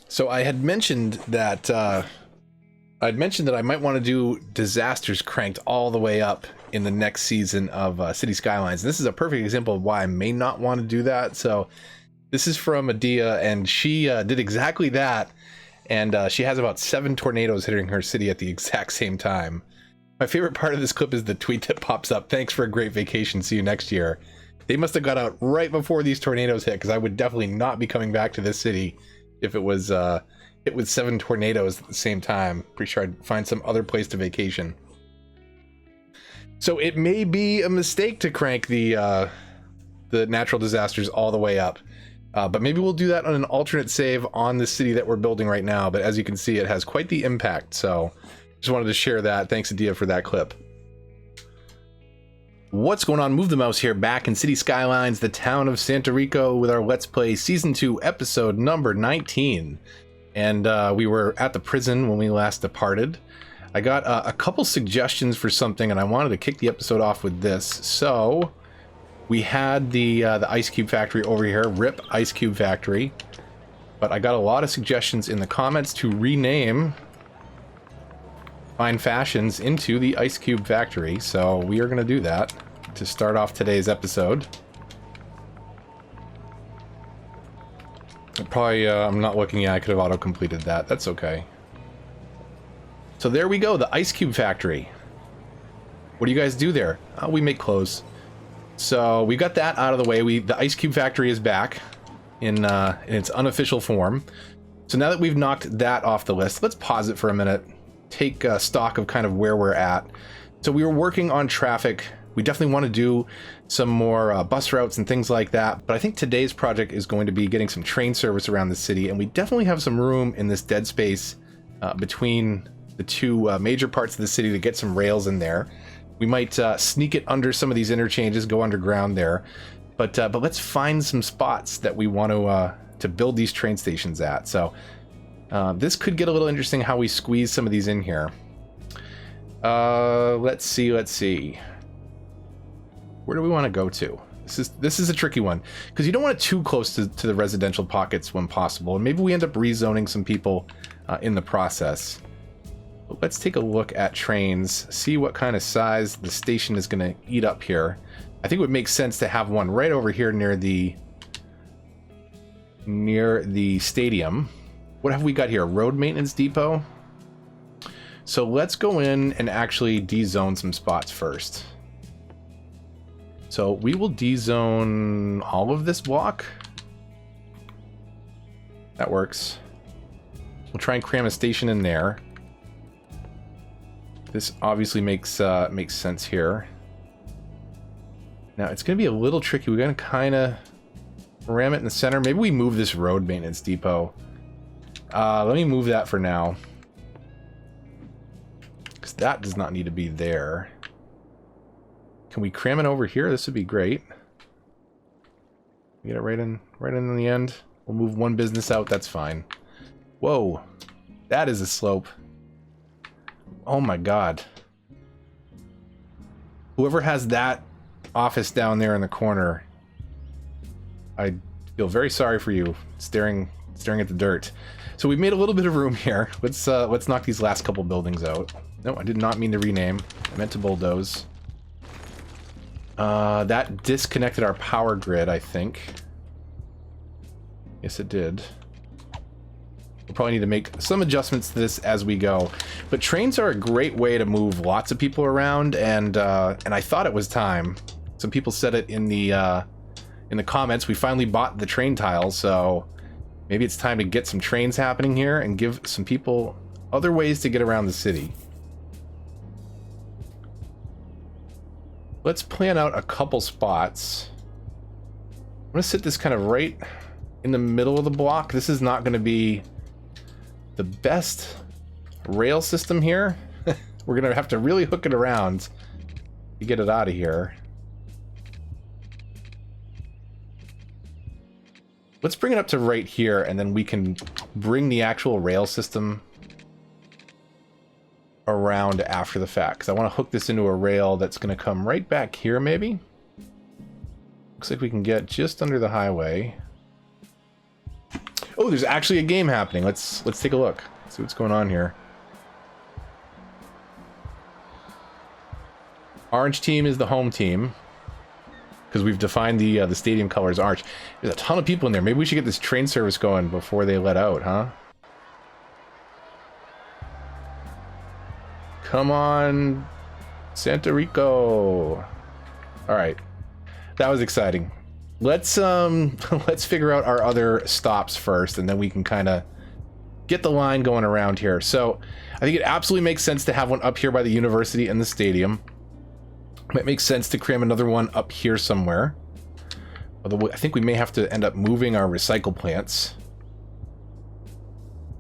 So I had mentioned that I might want to do disasters cranked all the way up in the next season of City Skylines. This is a perfect example of why I may not want to do that. So this is from Adia, and she did exactly that. And she has about 7 tornadoes hitting her city at the exact same time. My favorite part of this clip is the tweet that pops up. Thanks for a great vacation. See you next year. They must have got out right before these tornadoes hit, because I would definitely not be coming back to this city if it was hit with 7 tornadoes at the same time. Pretty sure I'd find some other place to vacation. So it may be a mistake to crank the natural disasters all the way up. But maybe we'll do that on an alternate save on the city that we're building right now. But as you can see, it has quite the impact. So just wanted to share that. Thanks, Adia, for that clip. What's going on? Move the Mouse here, back in City Skylines, the town of Santa Rico, with our Let's Play Season 2, episode number 19. And we were at the prison when we last departed. I got a couple suggestions for something, and I wanted to kick the episode off with this. So we had the Ice Cube Factory over here, RIP Ice Cube Factory. But I got a lot of suggestions in the comments to rename Fine Fashions into the Ice Cube Factory, so we are going to do that to start off today's episode. Probably, I'm not looking yet, I could have auto-completed that, that's okay. So there we go, the Ice Cube Factory. What do you guys do there? We make clothes. So we got that out of the way. The Ice Cube Factory is back in its unofficial form. So now that we've knocked that off the list, let's pause it for a minute. Take stock of kind of where we're at. So we were working on traffic. We definitely want to do some more bus routes and things like that, but I think today's project is going to be getting some train service around the city, and we definitely have some room in this dead space between the two major parts of the city to get some rails in there. We might sneak it under some of these interchanges, go underground there, but let's find some spots that we want to build these train stations at. So this could get a little interesting how we squeeze some of these in here. Let's see. Where do we want to go to? This is a tricky one, because you don't want it too close to the residential pockets when possible, and maybe we end up rezoning some people in the process. But let's take a look at trains, see what kind of size the station is going to eat up here. I think it would make sense to have one right over here near the stadium. What have we got here? Road maintenance depot. So let's go in and actually dezone some spots first. So we will dezone all of this block. That works. We'll try and cram a station in there. This obviously makes sense here. Now it's going to be a little tricky. We're going to kind of ram it in the center. Maybe we move this road maintenance depot. Let me move that for now, because that does not need to be there. Can we cram it over here? This would be great. Get it right in the end. We'll move one business out. That's fine. Whoa, that is a slope. Oh my god. Whoever has that office down there in the corner, I feel very sorry for you, staring at the dirt. So we've made a little bit of room here. Let's knock these last couple buildings out. No, I did not mean to rename. I meant to bulldoze. That disconnected our power grid, I think. Yes, it did. We'll probably need to make some adjustments to this as we go. But trains are a great way to move lots of people around, and I thought it was time. Some people said it in the comments. We finally bought the train tiles, so maybe it's time to get some trains happening here and give some people other ways to get around the city. Let's plan out a couple spots. I'm going to sit this kind of right in the middle of the block. This is not going to be the best rail system here. We're going to have to really hook it around to get it out of here. Let's bring it up to right here, and then we can bring the actual rail system around after the fact, because I want to hook this into a rail that's going to come right back here, maybe. Looks like we can get just under the highway. Oh, there's actually a game happening. Let's take a look. See what's going on here. Orange team is the home team, because we've defined the stadium colors orange. There's a ton of people in there. Maybe we should get this train service going before they let out, huh? Come on, Santa Rico. All right, that was exciting. Let's let's figure out our other stops first, and then we can kind of get the line going around here. So I think it absolutely makes sense to have one up here by the university and the stadium. Might make sense to cram another one up here somewhere. Although I think we may have to end up moving our recycle plants.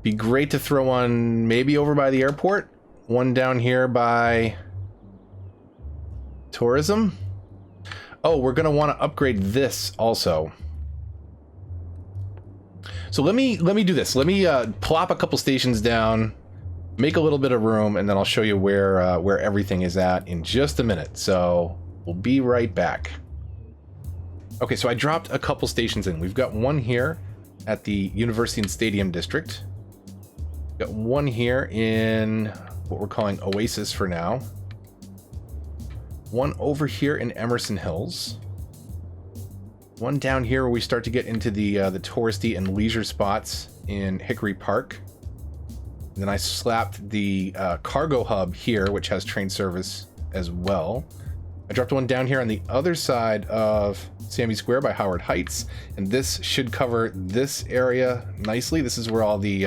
Be great to throw one maybe over by the airport. One down here by tourism. Oh, we're going to want to upgrade this also. So let me do this. Let me plop a couple stations down, make a little bit of room, and then I'll show you where everything is at in just a minute. So we'll be right back. Okay, so I dropped a couple stations in. We've got one here at the University and Stadium District. Got one here in what we're calling Oasis for now. One over here in Emerson Hills. One down here where we start to get into the touristy and leisure spots in Hickory Park. And then I slapped the cargo hub here, which has train service as well. I dropped one down here on the other side of Sammy Square by Howard Heights, and this should cover this area nicely. This is where all the,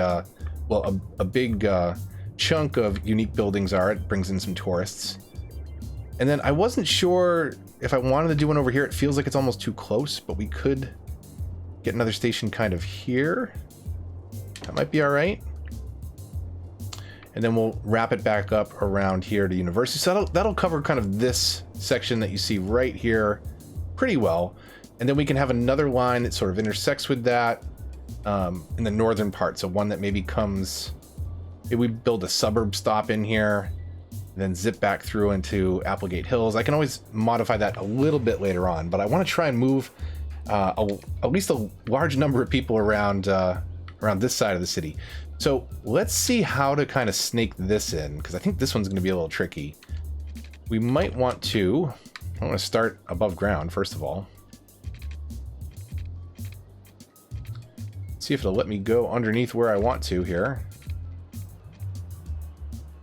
well, a big chunk of unique buildings are. It brings in some tourists. And then I wasn't sure if I wanted to do one over here. It feels like it's almost too close, but we could get another station kind of here. That might be all right. And then we'll wrap it back up around here to University. So that'll cover kind of this section that you see right here pretty well. And then we can have another line that sort of intersects with that in the northern part. So one that maybe comes, maybe we build a suburb stop in here, then zip back through into Applegate Hills. I can always modify that a little bit later on, but I want to try and move at least a large number of people around around this side of the city. So let's see how to kind of snake this in, because I think this one's going to be a little tricky. We might want to, I want to start above ground first of all. See if it'll let me go underneath where I want to here.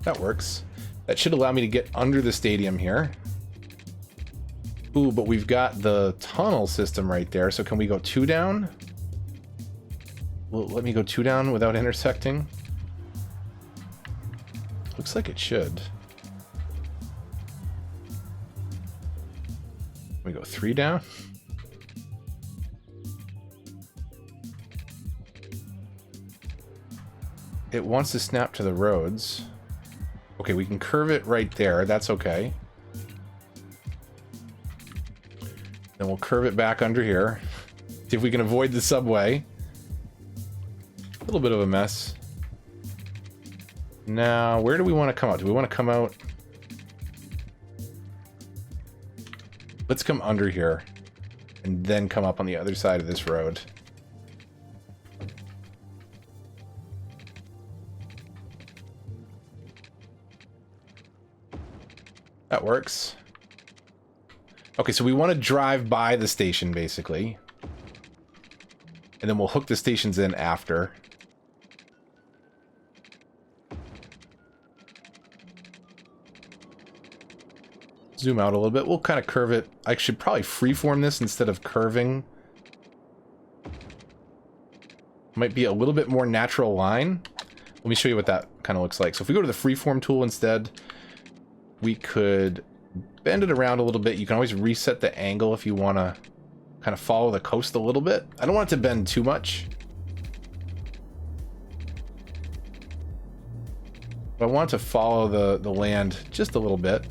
That works. That should allow me to get under the stadium here. Ooh, but we've got the tunnel system right there. So can we go 2 down? Will it let me go 2 down without intersecting? Looks like it should. Can we go 3 down? It wants to snap to the roads. Okay, we can curve it right there. That's okay. Then we'll curve it back under here. See if we can avoid the subway. A little bit of a mess. Now, where do we want to come out? Do we want to come out? Let's come under here and then come up on the other side of this road. That works. Okay, so we want to drive by the station, basically. And then we'll hook the stations in after. Zoom out a little bit. We'll kind of curve it. I should probably freeform this instead of curving. Might be a little bit more natural line. Let me show you what that kind of looks like. So if we go to the freeform tool instead, we could bend it around a little bit. You can always reset the angle if you want to kind of follow the coast a little bit. I don't want it to bend too much. But I want to follow the land just a little bit.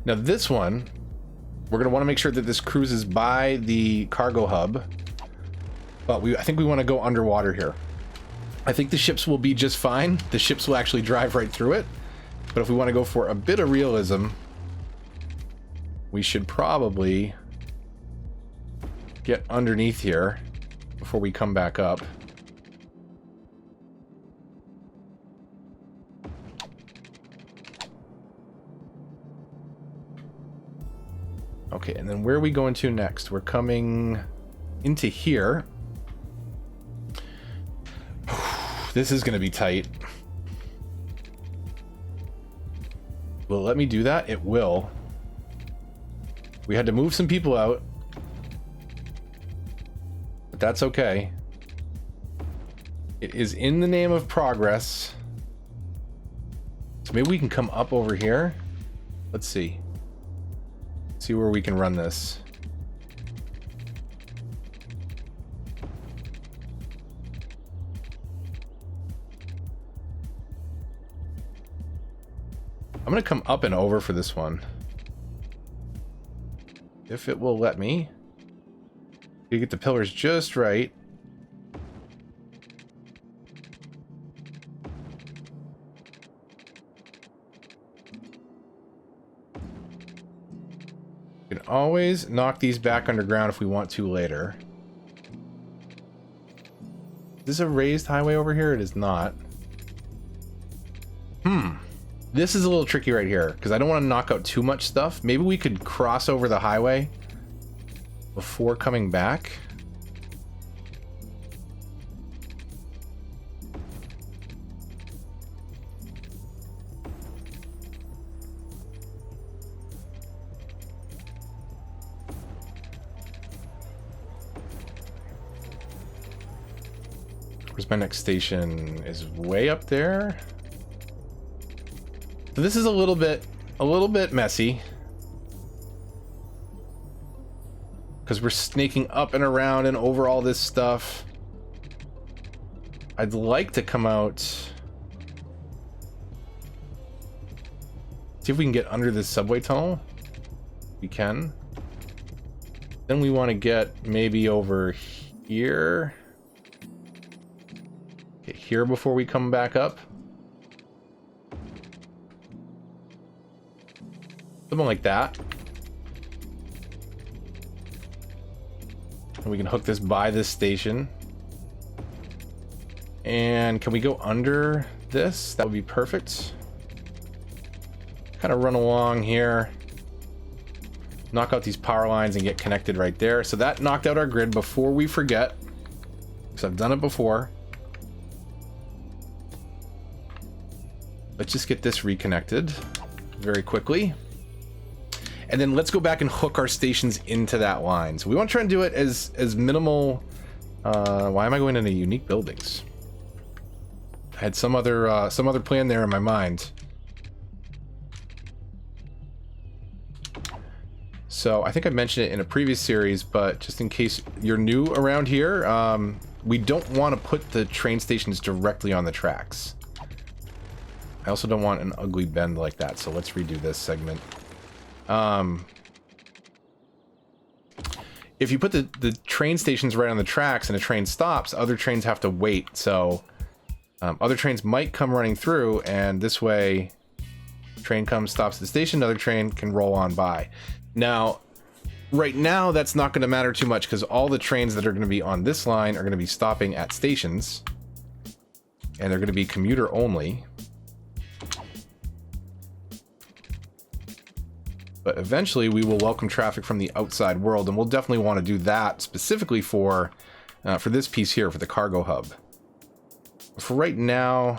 Now this one, we're going to want to make sure that this cruises by the cargo hub. But I think we want to go underwater here. I think the ships will be just fine. The ships will actually drive right through it. But if we want to go for a bit of realism, we should probably get underneath here before we come back up. Okay, and then where are we going to next? We're coming into here. This is going to be tight. Will it let me do that? It will. We had to move some people out. But that's okay. It is in the name of progress. So maybe we can come up over here. Let's see. See where we can run this. I'm gonna come up and over for this one. If it will let me. You get the pillars just right. We can always knock these back underground if we want to later. Is this a raised highway over here? It is not. This is a little tricky right here, because I don't want to knock out too much stuff. Maybe we could cross over the highway before coming back. Where's my next station? Is way up there. So this is a little bit messy, because we're snaking up and around and over all this stuff. I'd like to come out, see if we can get under this subway tunnel. We can. Then we want to get maybe over here. Get here before we come back up. Something like that. And we can hook this by this station. And can we go under this? That would be perfect. Kind of run along here. Knock out these power lines and get connected right there. So that knocked out our grid before we forget. Because I've done it before. Let's just get this reconnected very quickly. And then let's go back and hook our stations into that line. So we want to try and do it as minimal. Why am I going into unique buildings? I had some other plan there in my mind. So I think I mentioned it in a previous series, but just in case you're new around here, we don't want to put the train stations directly on the tracks. I also don't want an ugly bend like that, so let's redo this segment. If you put the train stations right on the tracks and a train stops, other trains have to wait. So other trains might come running through, and this way, train comes, stops at the station, another train can roll on by. Now, right now, that's not going to matter too much because all the trains that are going to be on this line are going to be stopping at stations, and they're going to be commuter only. But eventually we will welcome traffic from the outside world, and we'll definitely want to do that specifically for this piece here, for the cargo hub. For right now,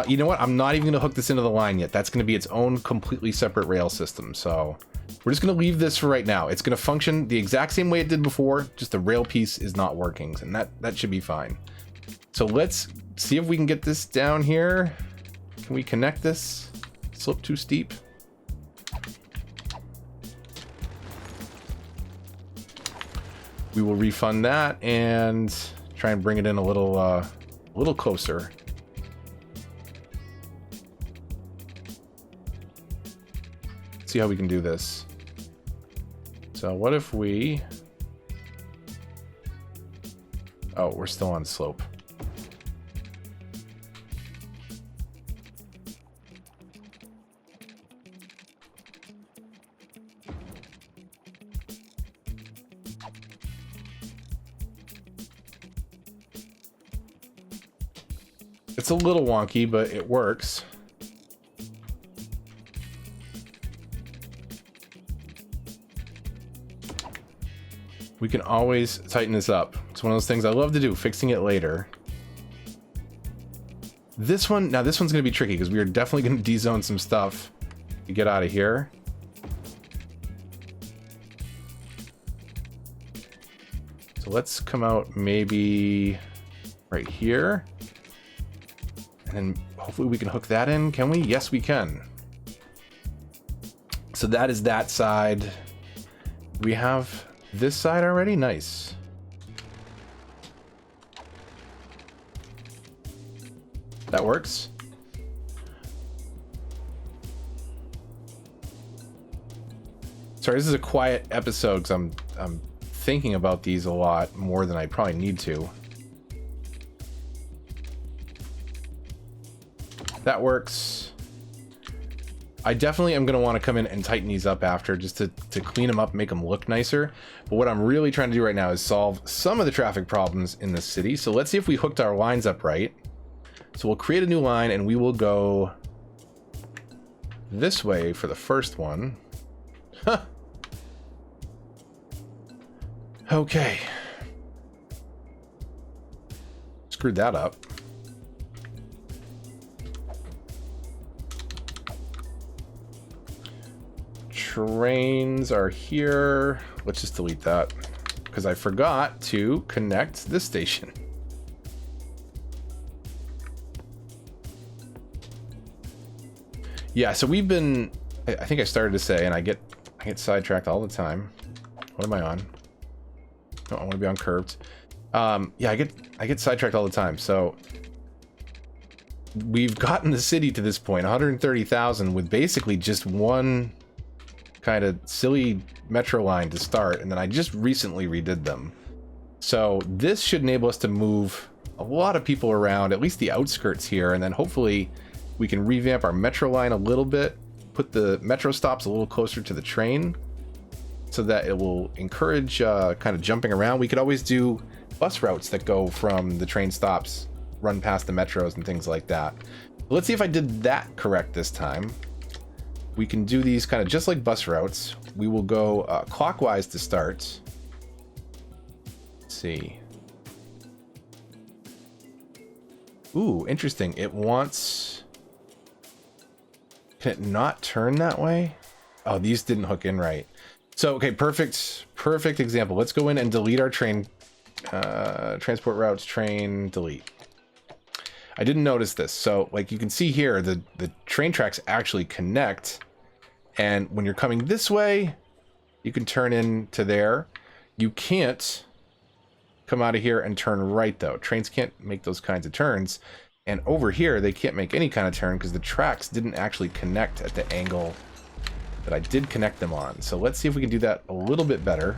you know what? I'm not even going to hook this into the line yet. That's going to be its own completely separate rail system. So we're just going to leave this for right now. It's going to function the exact same way it did before, just the rail piece is not working, and that should be fine. So let's see if we can get this down here. Can we connect this? Slope too steep. We will refund that and try and bring it in a little closer. See how we can do this. So what if we... Oh, we're still on slope. It's a little wonky, but it works. We can always tighten this up. It's one of those things I love to do, fixing it later. This one, now this one's going to be tricky because we are definitely going to de-zone some stuff to get out of here. So let's come out maybe right here. And then hopefully we can hook that in. Can we? Yes, we can. So that is that side. We have this side already? Nice. That works. Sorry, this is a quiet episode because I'm thinking about these a lot more than I probably need to. That works. I definitely am going to want to come in and tighten these up after just to clean them up, make them look nicer. But what I'm really trying to do right now is solve some of the traffic problems in the city. So let's see if we hooked our lines up right. So we'll create a new line and we will go this way for the first one. Huh. Okay. Screwed that up. Trains are here. Let's just delete that because I forgot to connect this station. Yeah, so we've been, I think I started to say, and I get sidetracked all the time. What am I on? No, I want to be on curved. Yeah, I get sidetracked all the time. So we've gotten the city to this point, 130,000 with basically just one kind of silly metro line to start, and then I just recently redid them. So this should enable us to move a lot of people around, at least the outskirts here, and then hopefully we can revamp our metro line a little bit, put the metro stops a little closer to the train so that it will encourage kind of jumping around. We could always do bus routes that go from the train stops, run past the metros and things like that. Let's see if I did that correct this time. We can do these kind of just like bus routes. We will go clockwise to start. Let's see. Ooh, interesting. It wants... Can it not turn that way? Oh, these didn't hook in right. So, okay, perfect example. Let's go in and delete our train, transport routes, train, delete. I didn't notice this. So, like you can see here, the train tracks actually connect. And when you're coming this way, you can turn into there. You can't come out of here and turn right, though. Trains can't make those kinds of turns. And over here, they can't make any kind of turn because the tracks didn't actually connect at the angle that I did connect them on. So let's see if we can do that a little bit better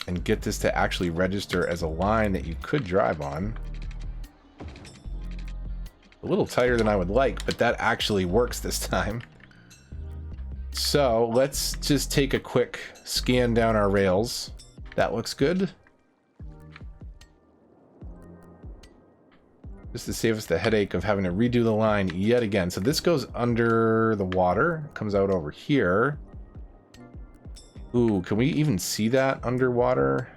and get this to actually register as a line that you could drive on. A little tighter than I would like, but that actually works this time. So let's just take a quick scan down our rails. That looks good. Just to save us the headache of having to redo the line yet again. So this goes under the water, comes out over here. Ooh, can we even see that underwater?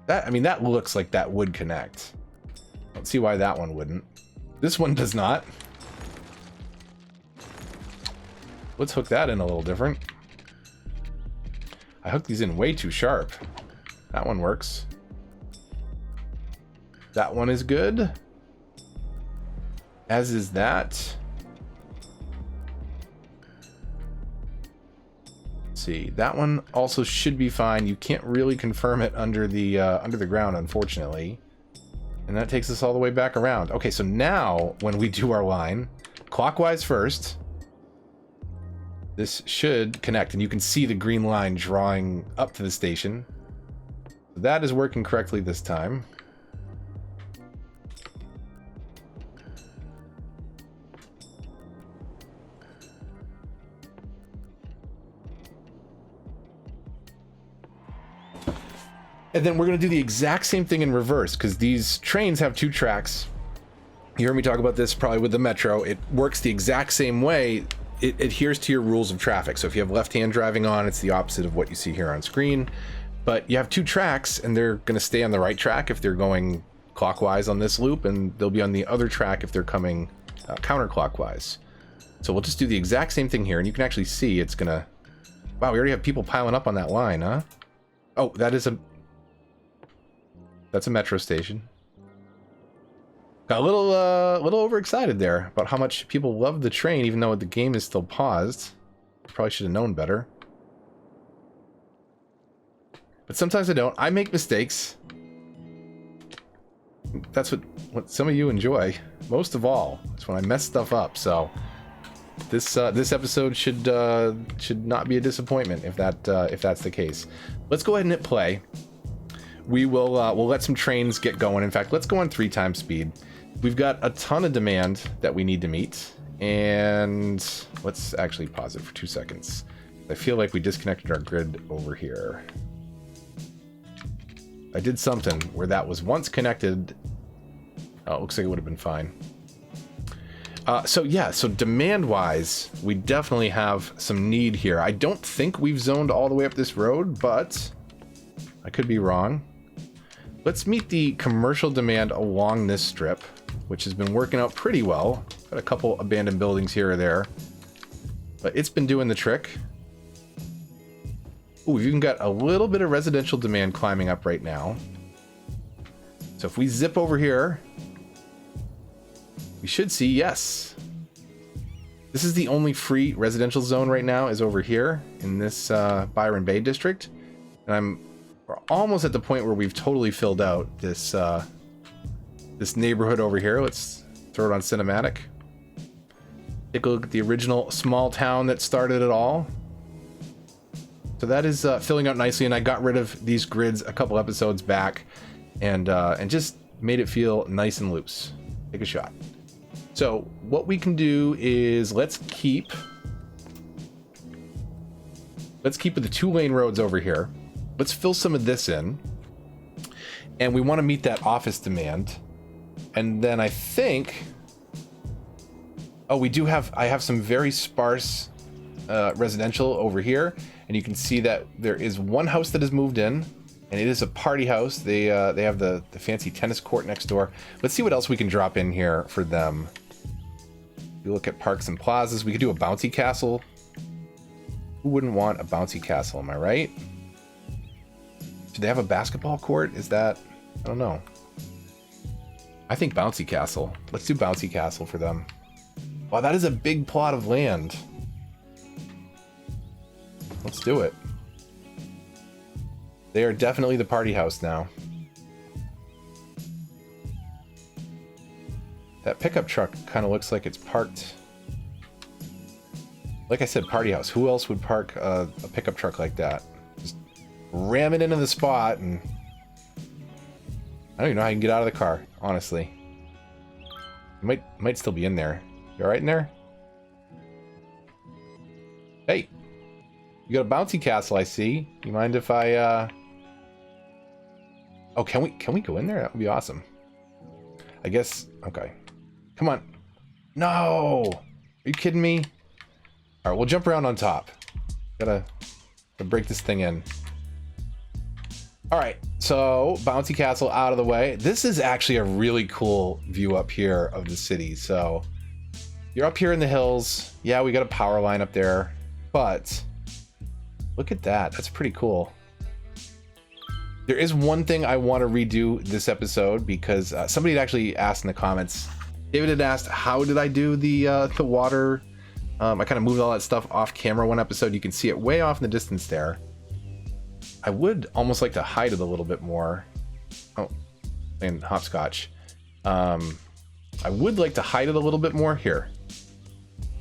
That, I mean, that looks like that would connect. Don't see why that one wouldn't. This one does not. Let's hook that in a little different. I hooked these in way too sharp. That one works. That one is good. As is that. Let's see. That one also should be fine. You can't really confirm it under the ground, unfortunately. And that takes us all the way back around. Okay, so now when we do our line, clockwise first, this should connect, and you can see the green line drawing up to the station. That is working correctly this time. And then we're going to do the exact same thing in reverse, because these trains have 2 tracks. You heard me talk about this probably with the Metro. It works the exact same way. It adheres to your rules of traffic. So if you have left-hand driving on, it's the opposite of what you see here on screen. But you have 2 tracks, and they're going to stay on the right track if they're going clockwise on this loop, and they'll be on the other track if they're coming counterclockwise. So we'll just do the exact same thing here, and you can actually see it's going to... Wow, we already have people piling up on that line, huh? Oh, that's a metro station. Got a little overexcited there about how much people love the train, even though the game is still paused. Probably should have known better. But sometimes I don't. I make mistakes. That's what some of you enjoy most of all. It's when I mess stuff up. So this episode should not be a disappointment if that's the case. Let's go ahead and hit play. We'll let some trains get going. In fact, let's go on 3 times speed. We've got a ton of demand that we need to meet, and let's actually pause it for 2 seconds. I feel like we disconnected our grid over here. I did something where that was once connected. Oh, it looks like it would have been fine. So demand-wise, we definitely have some need here. I don't think we've zoned all the way up this road, but I could be wrong. Let's meet the commercial demand along this strip, which has been working out pretty well. Got a couple abandoned buildings here or there, but it's been doing the trick. Ooh, we've even got a little bit of residential demand climbing up right now. So if we zip over here, we should see, yes. This is the only free residential zone right now, is over here in this Byron Bay district. And we're almost at the point where we've totally filled out this this neighborhood over here. Let's throw it on cinematic. Take a look at the original small town that started it all. So that is filling out nicely, and I got rid of these grids a couple episodes back, and just made it feel nice and loose. Take a shot. So what we can do is let's keep with the 2-lane roads over here. Let's fill some of this in, and we want to meet that office demand. And then I think, oh, I have some very sparse residential over here, and you can see that there is one house that has moved in, and it is a party house. They have the fancy tennis court next door. Let's see what else we can drop in here for them. You look at parks and plazas. We could do a bouncy castle. Who wouldn't want a bouncy castle? Am I right? Do they have a basketball court? Is that... I don't know. I think bouncy castle. Let's do bouncy castle for them. Wow, that is a big plot of land. Let's do it. They are definitely the party house now. That pickup truck kind of looks like it's parked. Like I said, party house. Who else would park a pickup truck like that? Just ram it into the spot, and I don't even know how you can get out of the car, honestly. It might still be in there. You alright in there? Hey! You got a bouncy castle, I see. You mind if I Oh, can we go in there? That would be awesome. I guess, okay. Come on. No! Are you kidding me? Alright, we'll jump around on top. Gotta break this thing in. Alright, so bouncy castle out of the way. This is actually a really cool view up here of the city. So you're up here in the hills. Yeah, we got a power line up there, but look at that. That's pretty cool. There is one thing I want to redo this episode, because somebody had actually asked in the comments. David had asked, how did I do the water? I kind of moved all that stuff off camera one episode. You can see it way off in the distance there. I would almost like to hide it a little bit more. Oh, and hopscotch. I would like to hide it a little bit more here.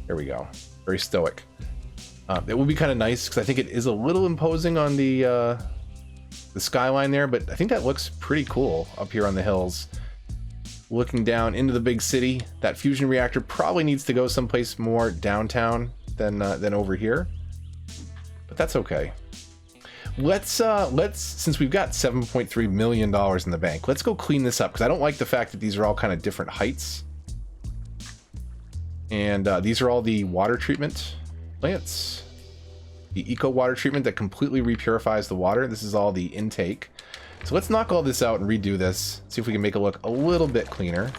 There we go. Very stoic. It would be kind of nice, because I think it is a little imposing on the skyline there, but I think that looks pretty cool up here on the hills. Looking down into the big city. That fusion reactor probably needs to go someplace more downtown than over here, but that's okay. let's since we've got $7.3 million in the bank, let's go clean this up, because I don't like the fact that these are all kind of different heights. And these are all the water treatment plants. The eco water treatment that completely repurifies the water. This is all the intake. So let's knock all this out and redo this. See if we can make it look a little bit cleaner.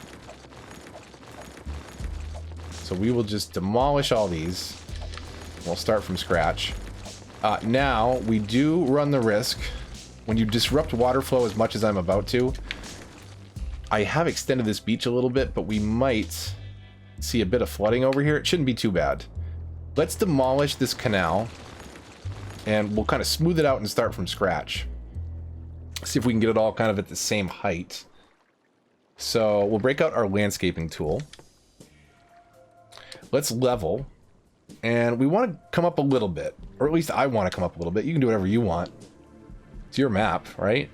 So we will just demolish all these. We'll start from scratch. Now, we do run the risk, when you disrupt water flow as much as I'm about to, I have extended this beach a little bit, but we might see a bit of flooding over here. It shouldn't be too bad. Let's demolish this canal, and we'll kind of smooth it out and start from scratch. See if we can get it all kind of at the same height. So we'll break out our landscaping tool. Let's level. And we want to come up a little bit, or at least I want to come up a little bit. You can do whatever you want. It's your map, right?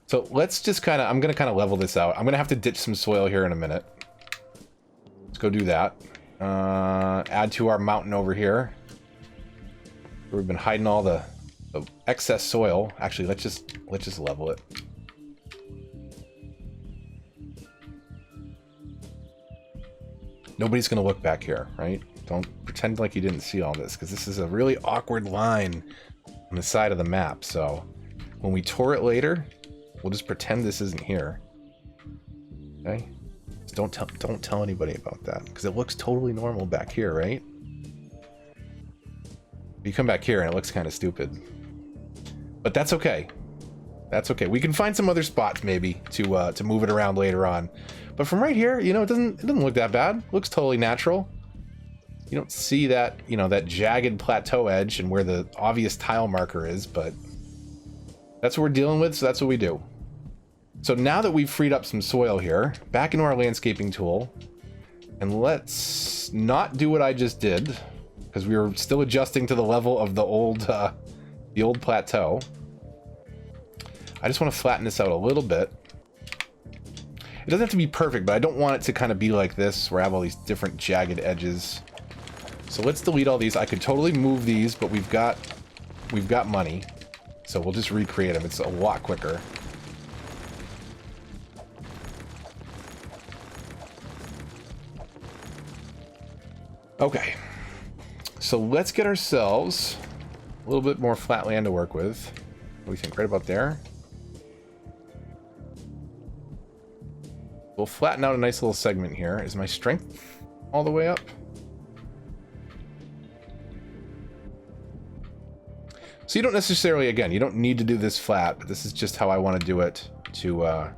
So let's just kind of, I'm going to kind of level this out. I'm going to have to ditch some soil here in a minute. Let's go do that. Add to our mountain over here, where we've been hiding all the excess soil. Actually, let's just level it. Nobody's going to look back here, right? Don't pretend like you didn't see all this, because this is a really awkward line on the side of the map. So when we tour it later, we'll just pretend this isn't here. Okay? Just don't tell anybody about that, because it looks totally normal back here, right? You come back here and it looks kind of stupid. But that's okay. That's okay. We can find some other spots maybe to move it around later on. But from right here, you know, it doesn't look that bad. It looks totally natural. You don't see that, you know, that jagged plateau edge and where the obvious tile marker is, but that's what we're dealing with, so that's what we do. So now that we've freed up some soil here, back into our landscaping tool, and let's not do what I just did, because we were still adjusting to the level of the old plateau. I just want to flatten this out a little bit. It doesn't have to be perfect, but I don't want it to kind of be like this, where I have all these different jagged edges. So let's delete all these. I could totally move these, but we've got money, so we'll just recreate them. It's a lot quicker. Okay, so let's get ourselves a little bit more flat land to work with. What do you think? Right about there. We'll flatten out a nice little segment here. Is my strength all the way up? So you don't necessarily, again, you don't need to do this flat, but this is just how I want to do it to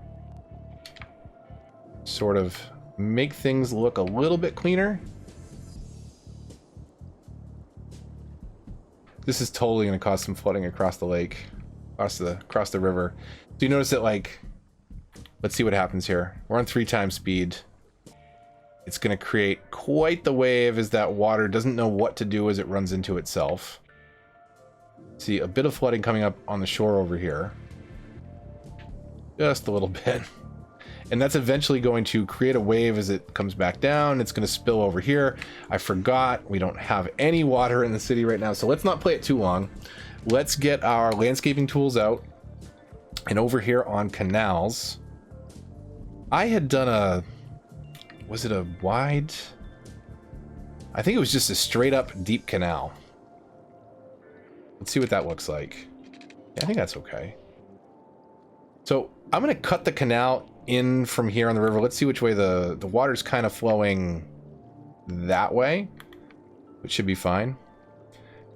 sort of make things look a little bit cleaner. This is totally going to cause some flooding across the lake, across the river. So you notice that, like, let's see what happens here. We're on 3 times speed. It's going to create quite the wave as that water doesn't know what to do as it runs into itself. See a bit of flooding coming up on the shore over here. Just a little bit. And that's eventually going to create a wave as it comes back down. It's going to spill over here. I forgot we don't have any water in the city right now, so let's not play it too long. Let's get our landscaping tools out. And over here on canals, I had done a, was it a wide? I think it was just a straight up deep canal. Let's see what that looks like. Yeah, I think that's okay. So I'm going to cut the canal in from here on the river. Let's see which way the water's kind of flowing that way, which should be fine.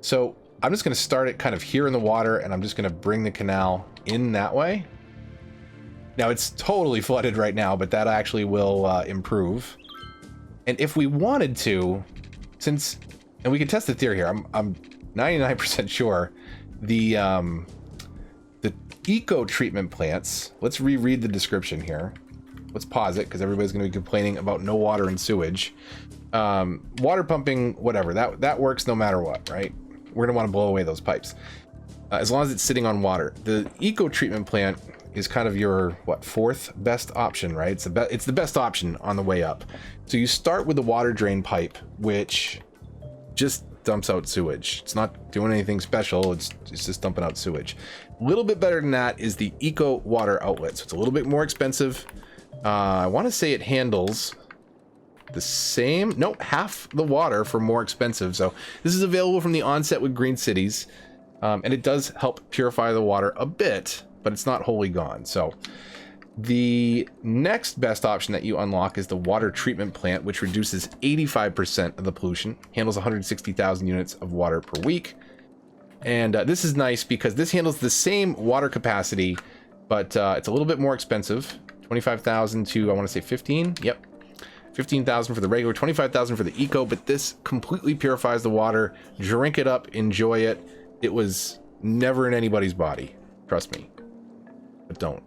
So I'm just going to start it kind of here in the water, and I'm just going to bring the canal in that way. Now it's totally flooded right now, but that actually will improve. And if we wanted to, since, and we can test the theory here, I'm 99% sure the eco treatment plants, let's reread the description here. Let's pause it because everybody's going to be complaining about no water and sewage. Water pumping, whatever, that works no matter what, right? We're going to want to blow away those pipes as long as it's sitting on water. The eco treatment plant is kind of your, what, 4th best option, right? It's the best option on the way up. So you start with the water drain pipe, which just dumps out sewage. It's not doing anything special. It's just dumping out sewage. A little bit better than that is the eco water outlet. So it's a little bit more expensive. I want to say it handles the same, no, half the water for more expensive. So this is available from the onset with Green Cities, and it does help purify the water a bit, but it's not wholly gone. So the next best option that you unlock is the water treatment plant, which reduces 85% of the pollution, handles 160,000 units of water per week. And this is nice because this handles the same water capacity, but it's a little bit more expensive. 25,000 to, I want to say 15. Yep. 15,000 for the regular, 25,000 for the eco, but this completely purifies the water. Drink it up, enjoy it. It was never in anybody's body. Trust me. But don't.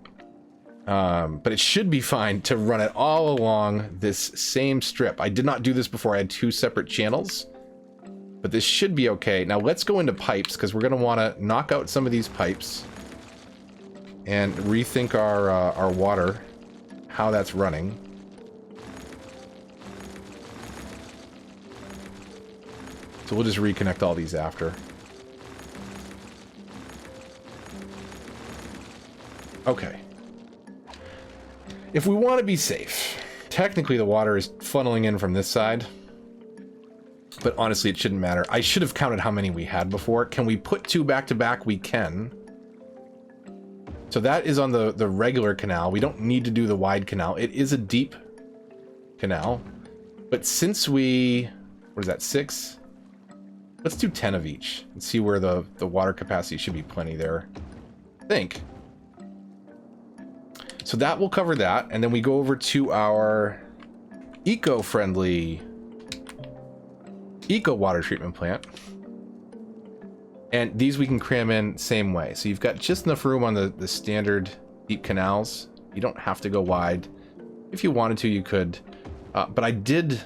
But it should be fine to run it all along this same strip. I did not do this before. I had two separate channels, but this should be okay. Now let's go into pipes, because we're going to want to knock out some of these pipes and rethink our water, how that's running. So we'll just reconnect all these after. Okay. If we want to be safe, technically the water is funneling in from this side, but honestly it shouldn't matter. I should have counted how many we had before. Can we put two back to back? We can. So that is on the regular canal. We don't need to do the wide canal. It is a deep canal, but since we, what is that, 6? Let's do 10 of each and see where the water capacity should be plenty there, I think. So that will cover that, and then we go over to our eco-friendly eco water treatment plant. And these we can cram in same way. So you've got just enough room on the standard deep canals. You don't have to go wide. If you wanted to, you could. But I did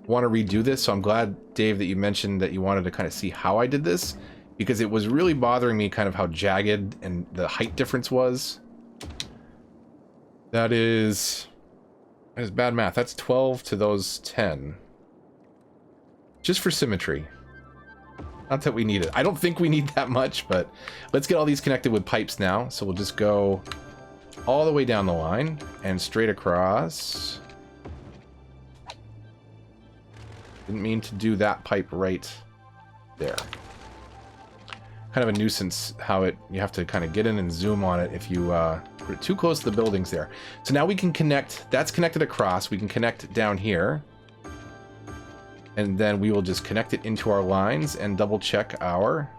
want to redo this, so I'm glad, Dave, that you mentioned that you wanted to kind of see how I did this, because it was really bothering me kind of how jagged and the height difference was. That is bad math. That's 12 to those 10. Just for symmetry. Not that we need it. I don't think we need that much, but let's get all these connected with pipes now. So we'll just go all the way down the line and straight across. Didn't mean to do that pipe right there. Kind of a nuisance how you have to kind of get in and zoom on it if you put it too close to the buildings there. So now we can connect, that's connected across, we can connect down here. And then we will just connect it into our lines and double check our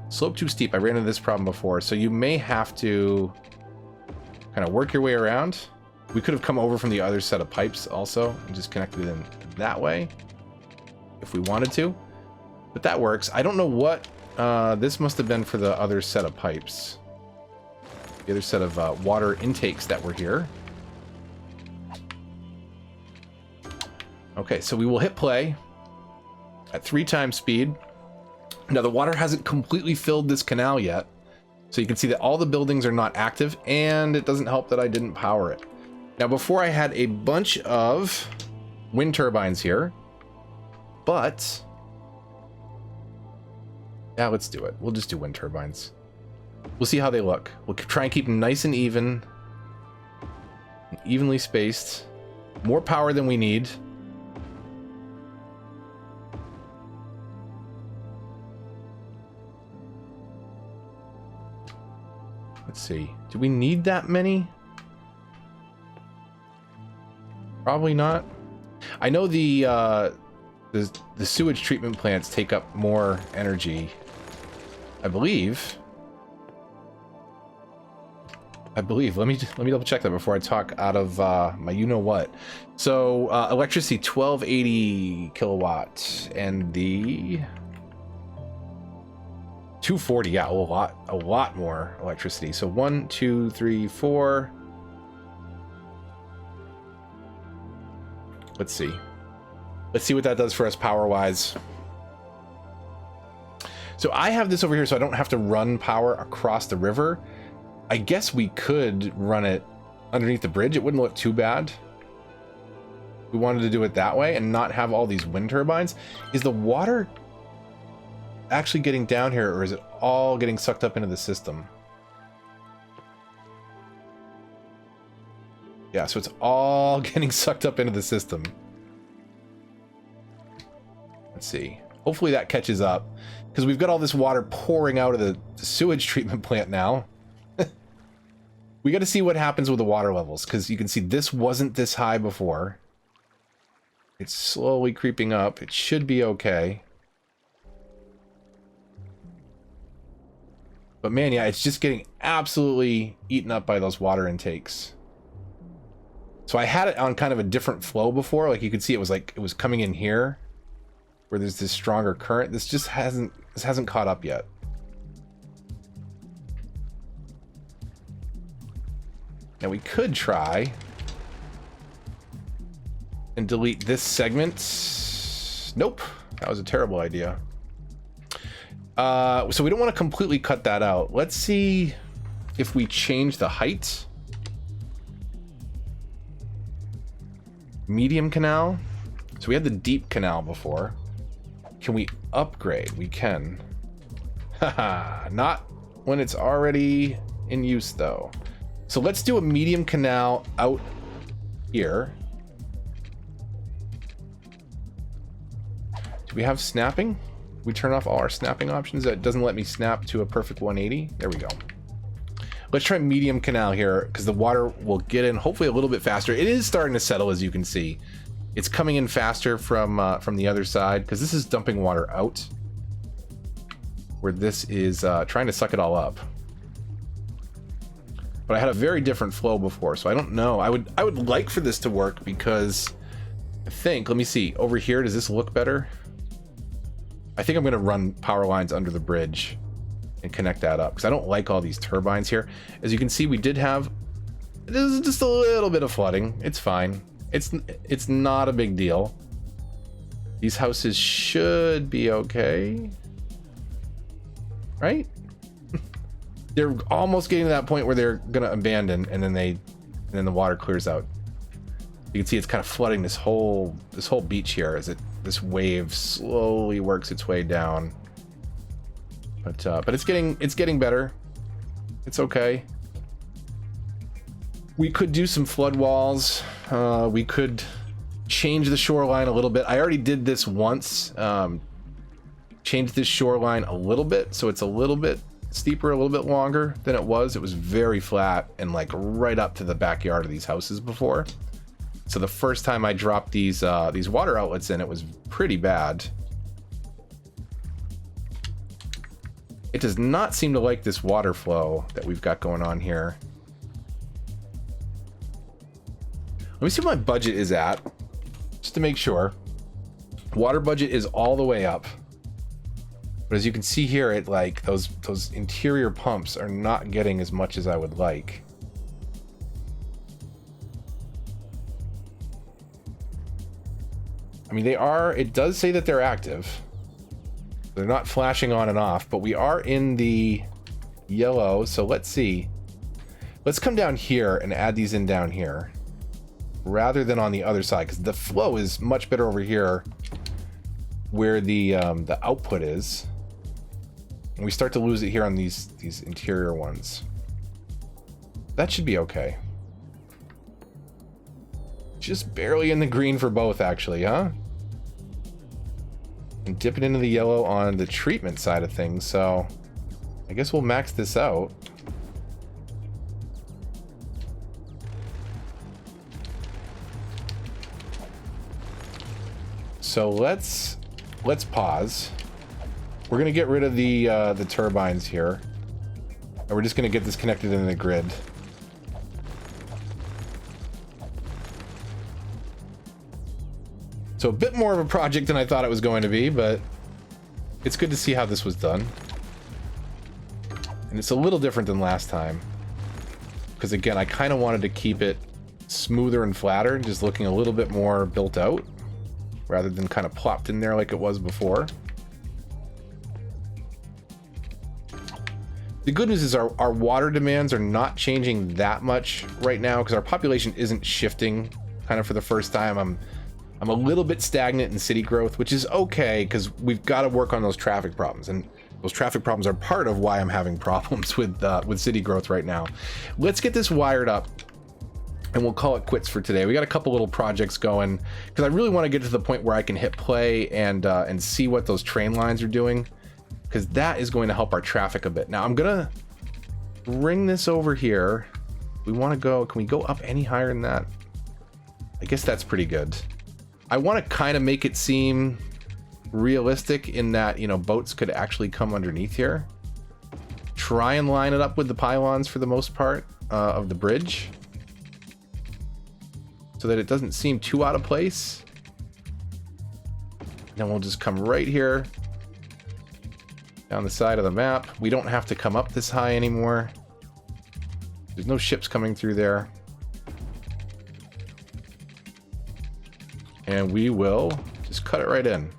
slope too steep. I ran into this problem before, so you may have to kind of work your way around. We could have come over from the other set of pipes also and just connected it in that way if we wanted to, but that works. I don't know what this must have been for the other set of pipes, the other set of water intakes that were here. Okay, so we will hit play at 3 times speed. Now the water hasn't completely filled this canal yet, so you can see that all the buildings are not active, and it doesn't help that I didn't power it. Now before I had a bunch of wind turbines here, but yeah, let's do it. We'll just do wind turbines. We'll see how they look. We'll try and keep them nice and even, evenly spaced. More power than we need. Let's see. Do we need that many? Probably not. I know the sewage treatment plants take up more energy, I believe. Let me double check that before I talk out of my you-know-what. So electricity 1280 kilowatt, and the 240, yeah, a lot more electricity. So 1, 2, 3, 4. Let's see what that does for us power-wise. So I have this over here so I don't have to run power across the river. I guess we could run it underneath the bridge. It wouldn't look too bad. We wanted to do it that way and not have all these wind turbines. Is the water actually getting down here, or is it all getting sucked up into the system? Yeah, so it's all getting sucked up into the system. Let's see. Hopefully that catches up, because we've got all this water pouring out of the sewage treatment plant now. We got to see what happens with the water levels, because you can see this wasn't this high before. It's slowly creeping up. It should be okay. But man, yeah, it's just getting absolutely eaten up by those water intakes. So I had it on kind of a different flow before. Like you could see it was like, it was coming in here where there's this stronger current. This just hasn't caught up yet. Now we could try and delete this segment. Nope, that was a terrible idea. So we don't want to completely cut that out. Let's see if we change the height. Medium canal. So we had the deep canal before. Can we upgrade? We can. Haha, not when it's already in use though. So let's do a medium canal out here. Do we have snapping? We turn off all our snapping options. That doesn't let me snap to a perfect 180. There we go. Let's try medium canal here, because the water will get in hopefully a little bit faster. It is starting to settle, as you can see. It's coming in faster from the other side, because this is dumping water out, where this is trying to suck it all up. But I had a very different flow before, so I don't know. I would like for this to work, because I think, let me see, over here, does this look better? I think I'm going to run power lines under the bridge and connect that up, because I don't like all these turbines here. As you can see, we did have just a little bit of flooding. It's fine. It's not a big deal. These houses should be okay, right? They're almost getting to that point where they're gonna abandon, and then the water clears out. You can see it's kind of flooding this whole beach here as this wave slowly works its way down. But it's getting better. It's okay. We could do some flood walls. We could change the shoreline a little bit. I already did this once. Changed this shoreline a little bit, so it's a little bit steeper, a little bit longer than it was. It was very flat and like right up to the backyard of these houses before. So the first time I dropped these water outlets in, it was pretty bad. It does not seem to like this water flow that we've got going on here. Let me see what my budget is at, just to make sure. Water budget is all the way up. But as you can see here, it like those interior pumps are not getting as much as I would like. I mean, it does say that they're active. They're not flashing on and off, but we are in the yellow. So let's see. Let's come down here and add these in down here rather than on the other side, because the flow is much better over here where the output is. And we start to lose it here on these interior ones. That should be okay. Just barely in the green for both, actually, huh? And dip it into the yellow on the treatment side of things, so I guess we'll max this out. So let's pause. We're gonna get rid of the turbines here, and we're just gonna get this connected into the grid. So a bit more of a project than I thought it was going to be, but it's good to see how this was done. And it's a little different than last time, because again, I kind of wanted to keep it smoother and flatter, just looking a little bit more built out, rather than kind of plopped in there like it was before. The good news is our water demands are not changing that much right now, because our population isn't shifting kind of for the first time. I'm a little bit stagnant in city growth, which is okay because we've got to work on those traffic problems, and those traffic problems are part of why I'm having problems with city growth right now. Let's get this wired up, and we'll call it quits for today. We got a couple little projects going because I really want to get to the point where I can hit play and see what those train lines are doing, because that is going to help our traffic a bit. Now I'm gonna bring this over here. We want to go. Can we go up any higher than that? I guess that's pretty good. I want to kind of make it seem realistic in that, you know, boats could actually come underneath here. Try and line it up with the pylons for the most part of the bridge, so that it doesn't seem too out of place. Then we'll just come right here down the side of the map. We don't have to come up this high anymore. There's no ships coming through there. And we will just cut it right in.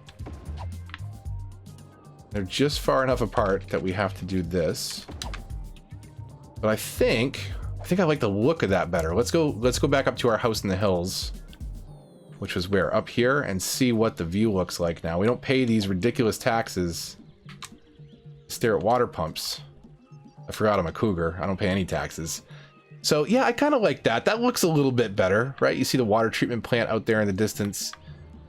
They're just far enough apart that we have to do this. But I think I like the look of that better. Let's go back up to our house in the hills, which was where? Up here, and see what the view looks like now. We don't pay these ridiculous taxes. Stare at water pumps. I forgot I'm a cougar. I don't pay any taxes. So yeah, I kind of like that. That looks a little bit better, right? You see the water treatment plant out there in the distance.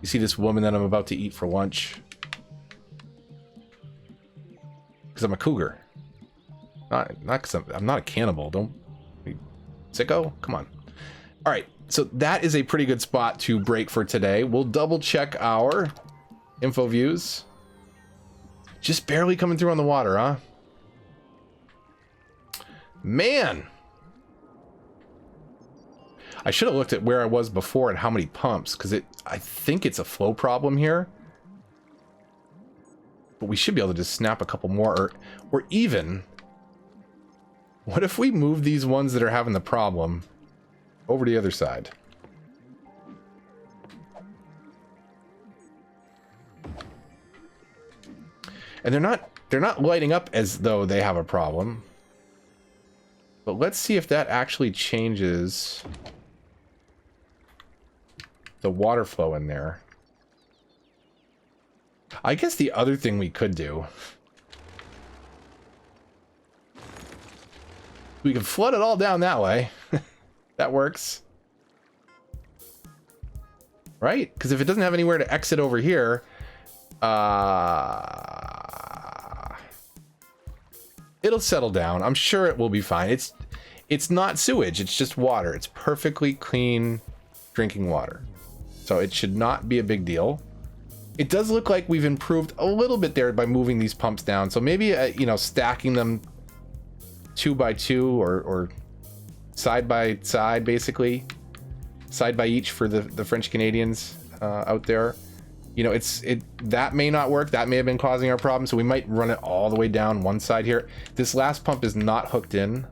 You see this woman that I'm about to eat for lunch. Because I'm a cougar. Not because I'm not a cannibal. Don't be sicko. Come on. All right. So that is a pretty good spot to break for today. We'll double check our info views. Just barely coming through on the water, huh? Man. I should have looked at where I was before and how many pumps, because I think it's a flow problem here. But we should be able to just snap a couple more, or even, what if we move these ones that are having the problem over to the other side? And they're not lighting up as though they have a problem. But let's see if that actually changes the water flow in there. I guess the other thing we could do, we can flood it all down that way. That works. Right? Because if it doesn't have anywhere to exit over here, it'll settle down. I'm sure it will be fine. It's not sewage, it's just water. It's perfectly clean drinking water. So it should not be a big deal. It does look like we've improved a little bit there by moving these pumps down. So maybe, you know, stacking them 2 by 2 or side by side, basically. Side by each for the French Canadians out there. You know, that may not work. That may have been causing our problem. So we might run it all the way down one side here. This last pump is not hooked in.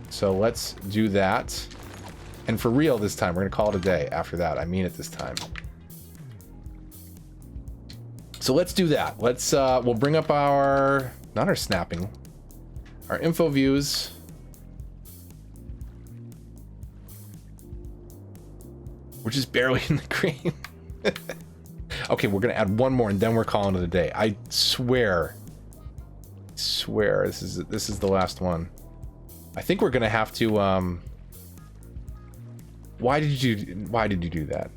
So let's do that. And for real this time, we're gonna call it a day after that. I mean it this time. So let's do that. Let's we'll bring up our, not our snapping, our info views. We're just barely in the green. Okay, we're gonna add one more and then we're calling it a day. I swear this is the last one. I think we're gonna have to why did you do that?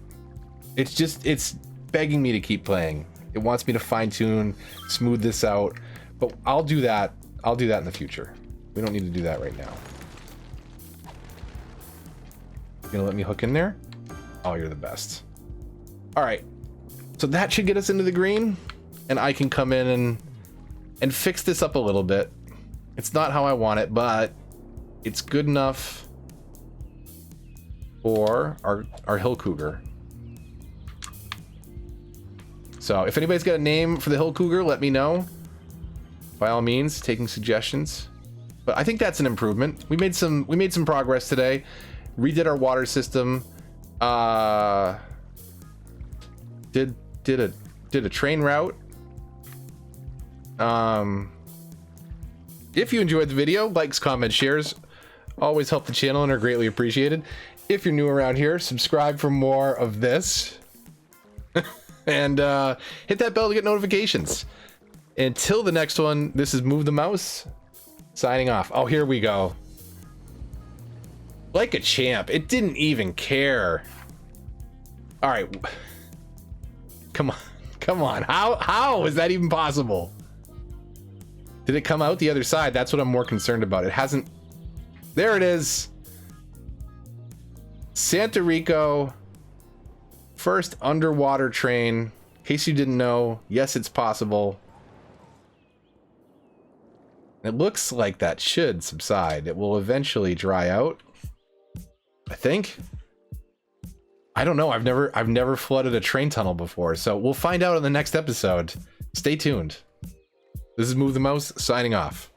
It's begging me to keep playing. It wants me to fine-tune, smooth this out, but I'll do that in the future. We don't need to do that right now. You gonna let me hook in there? Oh, you're the best. All right, so that should get us into the green, and I can come in and fix this up a little bit. It's not how I want it, but it's good enough for our hill cougar. So if anybody's got a name for the hill cougar, let me know. By all means, taking suggestions. But I think that's an improvement. We made some progress today. Redid our water system. Did a train route. If you enjoyed the video, likes, comments, shares always help the channel and are greatly appreciated. If you're new around here, subscribe for more of this. And hit that bell to get notifications. Until the next one, this is Move the Mouse, signing off. Oh, here we go. Like a champ. It didn't even care. All right. Come on. Come on. How is that even possible? Did it come out the other side? That's what I'm more concerned about. It hasn't. There it is. Santa Rico. First underwater train. In case you didn't know, yes, it's possible. It looks like that should subside. It will eventually dry out, I think. I don't know. I've never flooded a train tunnel before, so we'll find out in the next episode. Stay tuned. This is Move the Mouse signing off.